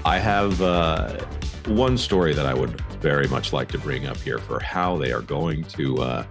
I have one story that I would very much like to bring up here for how they are going to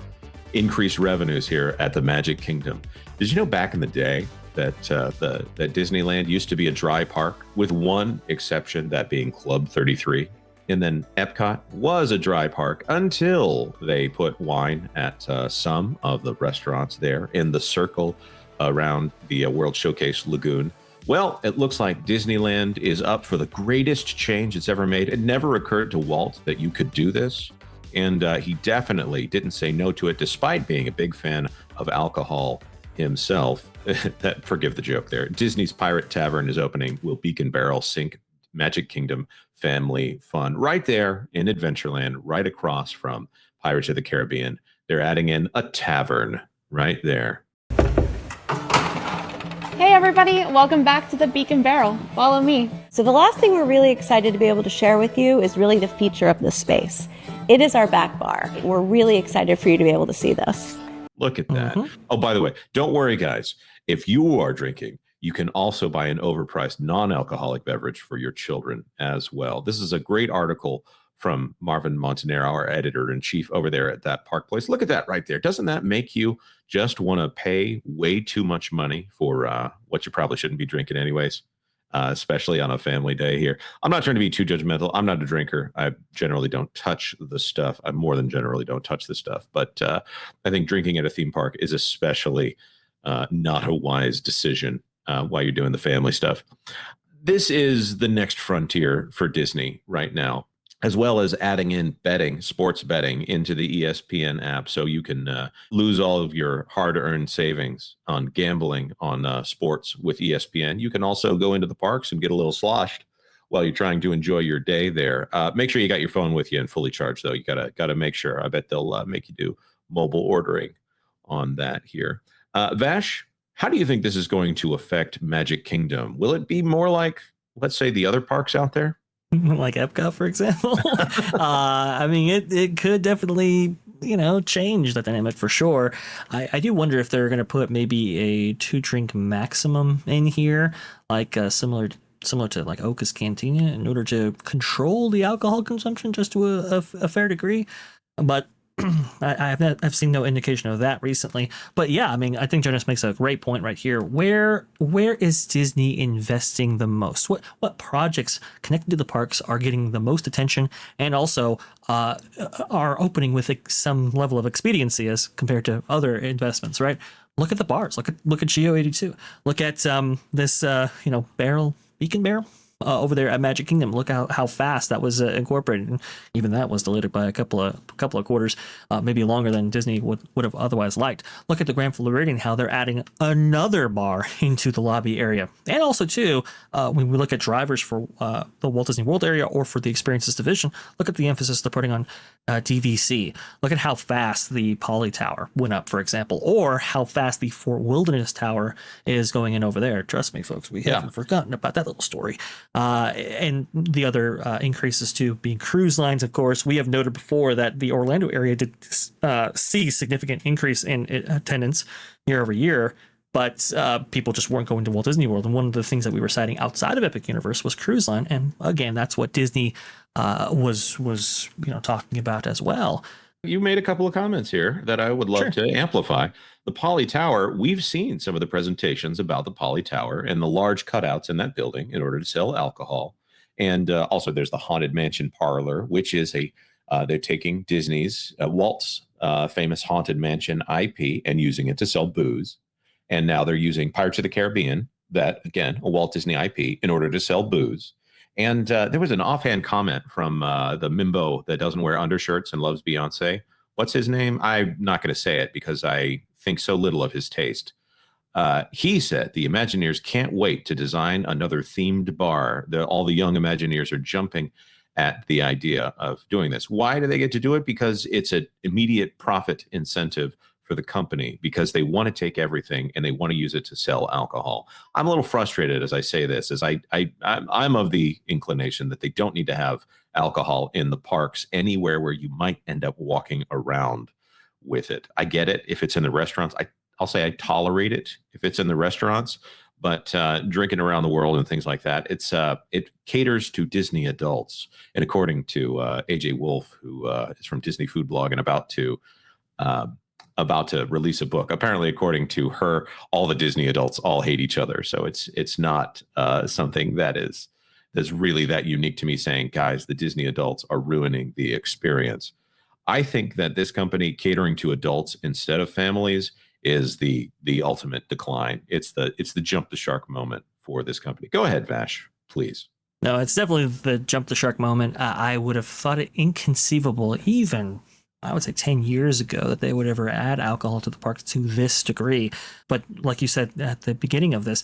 increase revenues here at the Magic Kingdom. Did you know back in the day that that Disneyland used to be a dry park, with one exception, that being Club 33? And then Epcot was a dry park until they put wine at some of the restaurants there in the circle around the World Showcase Lagoon. Well, it looks like Disneyland is up for the greatest change it's ever made. It never occurred to Walt that you could do this. And he definitely didn't say no to it, despite being a big fan of alcohol himself. Forgive the joke there. Disney's Pirate Tavern is opening. Will Beacon Barrel sink Magic Kingdom family fun right there in Adventureland, right across from Pirates of the Caribbean? They're adding in a tavern right there. Hey everybody, welcome back to the Beacon Barrel. Follow me. So the last thing we're really excited to be able to share with you is really the feature of this space. It is our back bar. We're really excited for you to be able to see this. Look at that. Oh, by the way, don't worry, guys. If you are drinking, you can also buy an overpriced non-alcoholic beverage for your children as well. This is a great article from Marvin Montanaro, our editor-in-chief over there at that park place. Look at that right there. Doesn't that make you just want to pay way too much money for what you probably shouldn't be drinking anyways, especially on a family day here? I'm not trying to be too judgmental. I'm not a drinker. I generally don't touch the stuff. I more than generally don't touch the stuff. But I think drinking at a theme park is especially not a wise decision while you're doing the family stuff. This is the next frontier for Disney right now, as well as adding in betting, sports betting, into the ESPN app, so you can lose all of your hard-earned savings on gambling on sports with ESPN. You can also go into the parks and get a little sloshed while you're trying to enjoy your day there. Make sure you got your phone with you and fully charged, though. You gotta make sure. I bet they'll make you do mobile ordering on that here. Vash, how do you think this is going to affect Magic Kingdom? Will it be more like, let's say, the other parks out there? Like Epcot, for example? I mean, it could definitely, change the dynamic for sure. I do wonder if they're going to put maybe a 2-drink maximum in here, like similar to like Oca's Cantina, in order to control the alcohol consumption just to a fair degree. But I've seen no indication of that recently. But yeah, I mean, I think Jonas makes a great point right here. Where is Disney investing the most? What projects connected to the parks are getting the most attention, and also are opening with some level of expediency as compared to other investments, right? Look at the bars. Look at Geo 82. Look at this Beacon Barrel over there at Magic Kingdom. Look how fast that was incorporated, and even that was delayed by a couple of quarters, maybe longer than Disney would have otherwise liked. Look at the Grand Floridian, how they're adding another bar into the lobby area, and also too, when we look at drivers for the Walt Disney World area or for the Experiences division, look at the emphasis they're putting on DVC. Look at how fast the Poly Tower went up, for example, or how fast the Fort Wilderness Tower is going in over there. Trust me, folks, we haven't forgotten about that little story. And the other increases too, being cruise lines, of course. We have noted before that the Orlando area did see significant increase in attendance year over year, but people just weren't going to Walt Disney World. And one of the things that we were citing outside of Epic Universe was cruise line. And again, that's what Disney was talking about as well. You made a couple of comments here that I would love to amplify. The Poly Tower, we've seen some of the presentations about the Poly Tower and the large cutouts in that building in order to sell alcohol. And also there's the Haunted Mansion Parlor, which is they're taking Disney's, Walt's famous Haunted Mansion IP and using it to sell booze. And now they're using Pirates of the Caribbean, that, again, a Walt Disney IP, in order to sell booze. And there was an offhand comment from the Mimbo that doesn't wear undershirts and loves Beyonce. What's his name? I'm not going to say it because I think so little of his taste. He said the Imagineers can't wait to design another themed bar. All the young Imagineers are jumping at the idea of doing this. Why do they get to do it? Because it's an immediate profit incentive for the company, because they want to take everything and they want to use it to sell alcohol. I'm a little frustrated as I say this, as I'm of the inclination that they don't need to have alcohol in the parks anywhere where you might end up walking around with it. I get it if it's in the restaurants. I'll say I tolerate it if it's in the restaurants, but drinking around the world and things like that. It caters to Disney adults, and according to AJ Wolf, who is from Disney Food Blog and about to release a book. Apparently, according to her, all the Disney adults all hate each other. So it's not something that's really that unique to me, saying, guys, the Disney adults are ruining the experience. I think that this company catering to adults instead of families is the ultimate decline. It's the jump the shark moment for this company. Go ahead, Vash, please. No, it's definitely the jump the shark moment. I would have thought it inconceivable, even I would say 10 years ago, that they would ever add alcohol to the park to this degree. But like you said at the beginning of this,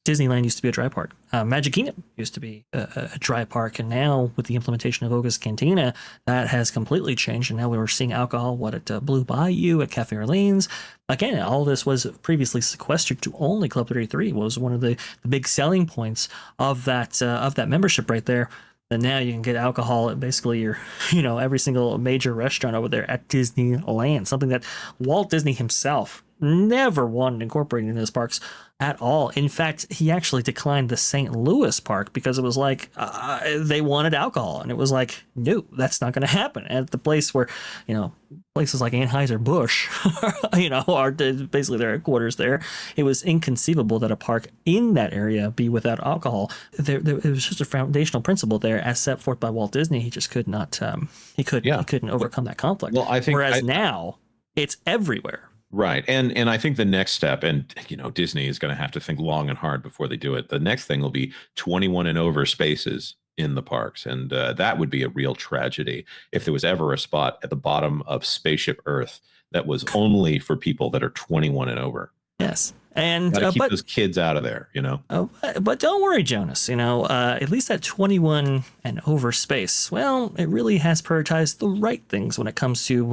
Disneyland used to be a dry park. Magic Kingdom used to be a dry park. And now with the implementation of Oga's Cantina, that has completely changed. And now we're seeing alcohol, at Blue Bayou, at Cafe Orleans. Again, all this was previously sequestered to only Club 33, was one of the big selling points of that membership right there. And now you can get alcohol at basically every single major restaurant over there at Disneyland, something that Walt Disney himself never wanted incorporated into his parks at all. In fact, he actually declined the St. Louis park because it was like they wanted alcohol, and it was like, no, that's not going to happen. And at the place where places like Anheuser-Busch are basically their headquarters there, it was inconceivable that a park in that area be without alcohol. It was just a foundational principle there as set forth by Walt Disney. He just could not he couldn't overcome that conflict. Well, I think now it's everywhere. Right. And I think the next step, and Disney is going to have to think long and hard before they do it. The next thing will be 21 and over spaces in the parks. And that would be a real tragedy if there was ever a spot at the bottom of Spaceship Earth that was only for people that are 21 and over. Yes. And gotta keep those kids out of there, But don't worry, Jonas. At least that 21 and over space, well, it really has prioritized the right things when it comes to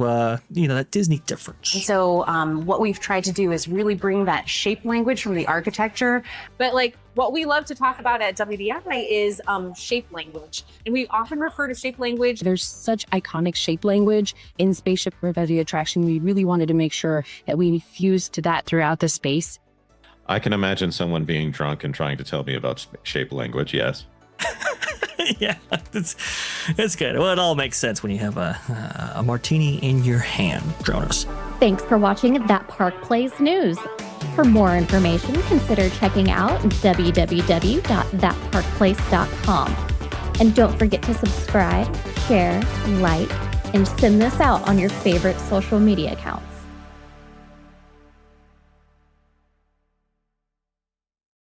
that Disney difference. And so what we've tried to do is really bring that shape language from the architecture. But what we love to talk about at WDI is shape language. And we often refer to shape language. There's such iconic shape language in Spaceship Reverie attraction. We really wanted to make sure that we fused to that throughout the space. I can imagine someone being drunk and trying to tell me about shape language. Yes. Yeah, it's good. Well, it all makes sense when you have a martini in your hand, Jonas. Thanks for watching That Park Plays News. For more information, consider checking out www.thatparkplace.com. And don't forget to subscribe, share, like, and send this out on your favorite social media account.